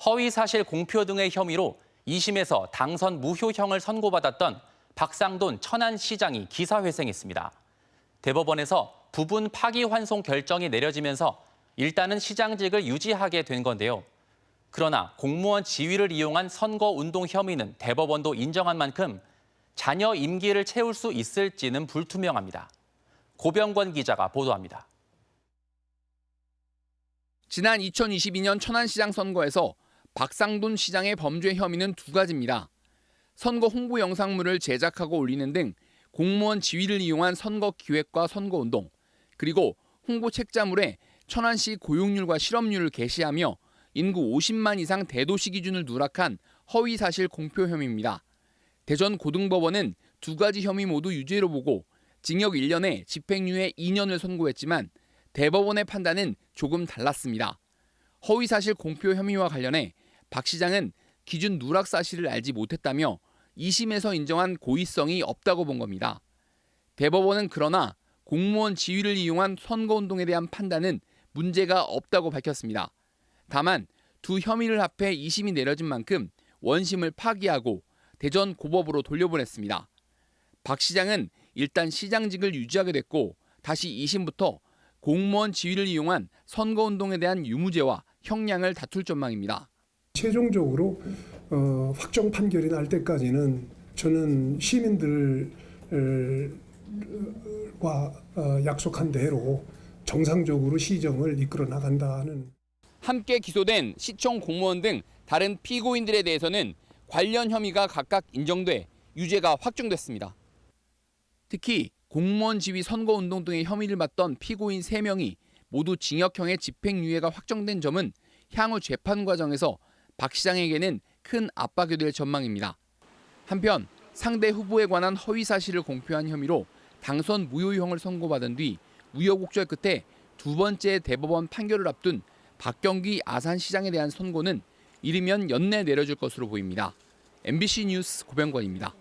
허위사실 공표 등의 혐의로 2심에서 당선 무효형을 선고받았던 박상돈 천안시장이 기사회생했습니다. 대법원에서 부분 파기환송 결정이 내려지면서 일단은 시장직을 유지하게 된 건데요. 그러나 공무원 지위를 이용한 선거운동 혐의는 대법원도 인정한 만큼 자녀 임기를 채울 수 있을지는 불투명합니다. 고병권 기자가 보도합니다. 지난 2022년 천안시장 선거에서 박상돈 시장의 범죄 혐의는 두 가지입니다. 선거 홍보 영상물을 제작하고 올리는 등 공무원 지위를 이용한 선거 기획과 선거운동, 그리고 홍보 책자물에 천안시 고용률과 실업률을 게시하며 인구 50만 이상 대도시 기준을 누락한 허위사실 공표 혐의입니다. 대전 고등법원은 두 가지 혐의 모두 유죄로 보고 징역 1년에 집행유예 2년을 선고했지만 대법원의 판단은 조금 달랐습니다. 허위사실 공표 혐의와 관련해 박 시장은 기준 누락 사실을 알지 못했다며 2심에서 인정한 고의성이 없다고 본 겁니다. 대법원은 그러나 공무원 지위를 이용한 선거운동에 대한 판단은 문제가 없다고 밝혔습니다. 다만 두 혐의를 합해 2심이 내려진 만큼 원심을 파기하고 대전 고법으로 돌려보냈습니다. 박 시장은 일단 시장직을 유지하게 됐고 다시 2심부터 공무원 지위를 이용한 선거운동에 대한 유무죄와 형량을 다툴 전망입니다. 최종적으로 확정 판결이 날 때까지는 저는 시민들과 약속한 대로 정상적으로 시정을 이끌어 나간다는. 함께 기소된 시청 공무원 등 다른 피고인들에 대해서는 관련 혐의가 각각 인정돼 유죄가 확정됐습니다. 특히 공무원 지위 선거운동 등의 혐의를 받던 피고인 3명이 모두 징역형의 집행유예가 확정된 점은 향후 재판 과정에서 박 시장에게는 큰 압박이 될 전망입니다. 한편 상대 후보에 관한 허위 사실을 공표한 혐의로 당선 무효형을 선고받은 뒤 우여곡절 끝에 두 번째 대법원 판결을 앞둔 박경기 아산시장에 대한 선고는 이르면 연내 내려질 것으로 보입니다. MBC 뉴스 고병권입니다.